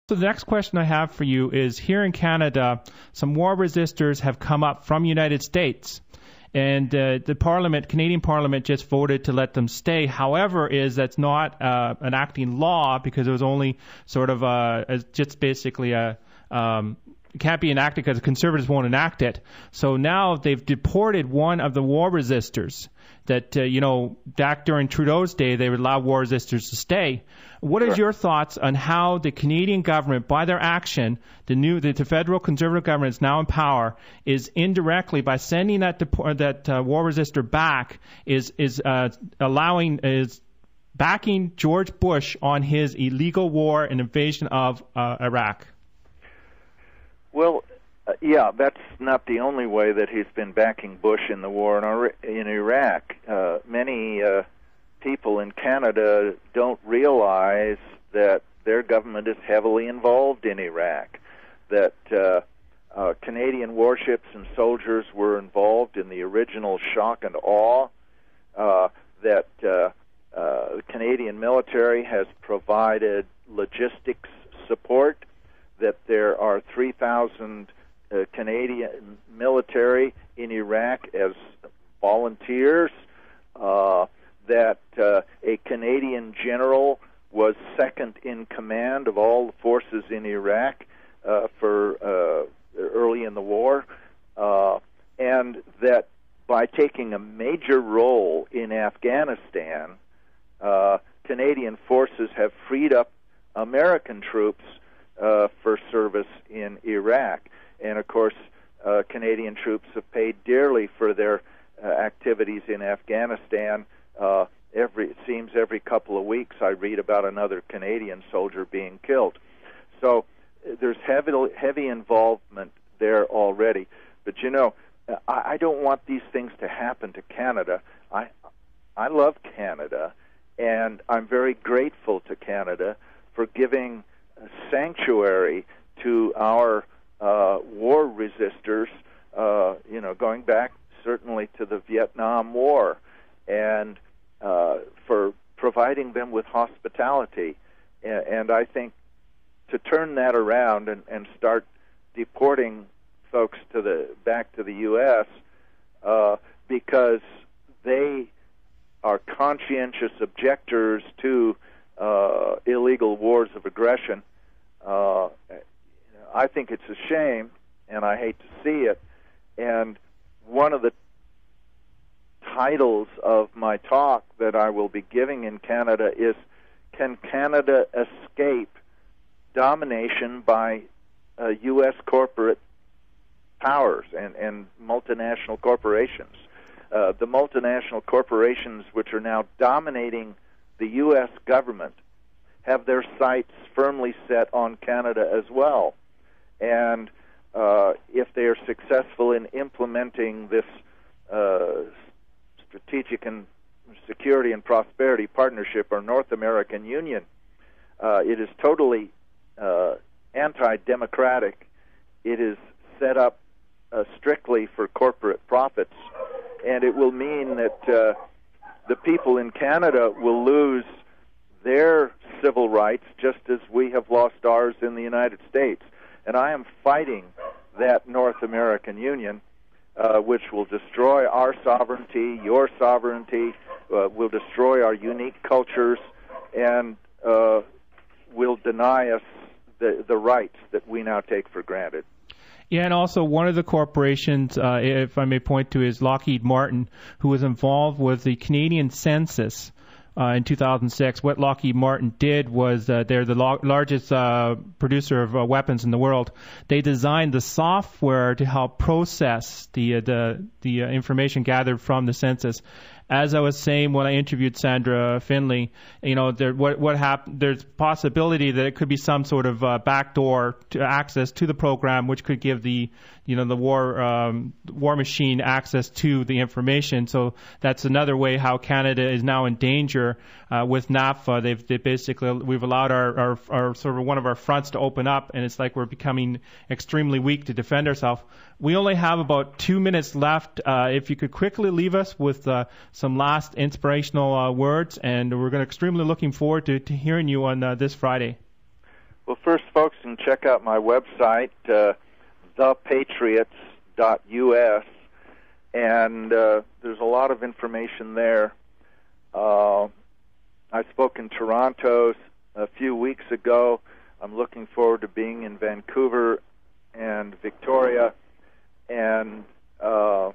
So the next question I have for you is, here in Canada, some war resistors have come up from the United States, and the Parliament, Canadian Parliament, just voted to let them stay. However, that's not enacting law, because it was only sort of just basically it can't be enacted because the Conservatives won't enact it. So now they've deported one of the war resistors that, back during Trudeau's day, they would allow war resistors to stay. What is your thoughts on how the Canadian government, by their action, the federal Conservative government is now in power, is indirectly, by sending that war resistor back, is backing George Bush on his illegal war and invasion of Iraq? Well, yeah, that's not the only way that he's been backing Bush in the war in Iraq. Many people in Canada don't realize that their government is heavily involved in Iraq, that Canadian warships and soldiers were involved in the original shock and awe, that the Canadian military has provided logistics support, that there are 3,000 Canadian military in Iraq as volunteers, that a Canadian general was second in command of all the forces in Iraq for early in the war, and that by taking a major role in Afghanistan, Canadian forces have freed up American troops for service in Iraq. And, of course, Canadian troops have paid dearly for their activities in Afghanistan. It seems every couple of weeks I read about another Canadian soldier being killed. So there's heavy involvement there already. But, I don't want these things to happen to Canada. I love Canada, and I'm very grateful to Canada for giving sanctuary to our war resistors, going back certainly to the Vietnam War, and for providing them with hospitality. And I think to turn that around and start deporting folks back to the U.S. Because they are conscientious objectors to illegal wars of aggression, I think it's a shame, and I hate to see it. And one of the titles of my talk that I will be giving in Canada is, Can Canada Escape Domination by U.S. Corporate Powers and multinational corporations? The multinational corporations which are now dominating the U.S. government have their sights firmly set on Canada as well. And if they are successful in implementing this Strategic and Security and Prosperity Partnership, or North American Union, it is totally anti-democratic. It is set up strictly for corporate profits, and it will mean that the people in Canada will lose their civil rights just as we have lost ours in the United States. And I am fighting that North American Union, which will destroy our sovereignty, your sovereignty, will destroy our unique cultures, and will deny us the rights that we now take for granted. Yeah, and also one of the corporations, if I may point to, is Lockheed Martin, who was involved with the Canadian census in 2006. What Lockheed Martin did was they're the largest producer of weapons in the world. They designed the software to help process the information gathered from the census. As I was saying when I interviewed Sandra Finley, what happened? There's possibility that it could be some sort of backdoor to access to the program, which could give the war machine access to the information. So that's another way how Canada is now in danger with NAFTA. They basically, we've allowed our sort of one of our fronts to open up, and it's like we're becoming extremely weak to defend ourselves. We only have about 2 minutes left. If you could quickly leave us with some last inspirational words, and we're extremely looking forward to hearing you on this Friday. Well, first, folks can check out my website, thepatriots.us, and there's a lot of information there. I spoke in Toronto a few weeks ago. I'm looking forward to being in Vancouver and Victoria, and I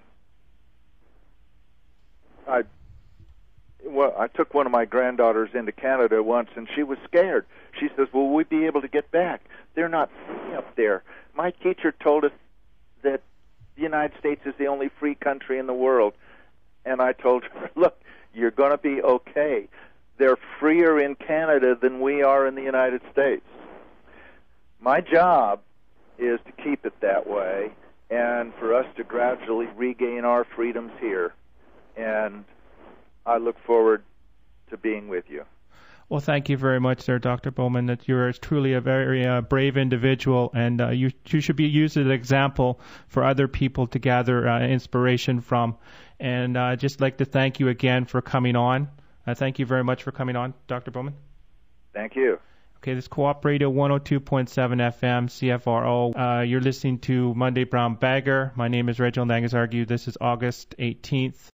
took one of my granddaughters into Canada once, and she was scared. She says, "Will we be able to get back? They're not free up there. My teacher told us that the United States is the only free country in the world." And I told her, "Look, you're going to be okay. They're freer in Canada than we are in the United States." My job is to keep it that way and for us to gradually regain our freedoms here. And I look forward to being with you. Well, thank you very much, sir, Dr. Bowman, that you're truly a very brave individual, and you should be used as an example for other people to gather inspiration from. And I'd just like to thank you again for coming on. Thank you very much for coming on, Dr. Bowman. Thank you. Okay, this is COOP Radio 102.7 FM, CFRO. You're listening to Monday Brown Bagger. My name is Reginald Angus Argue. This is August 18th.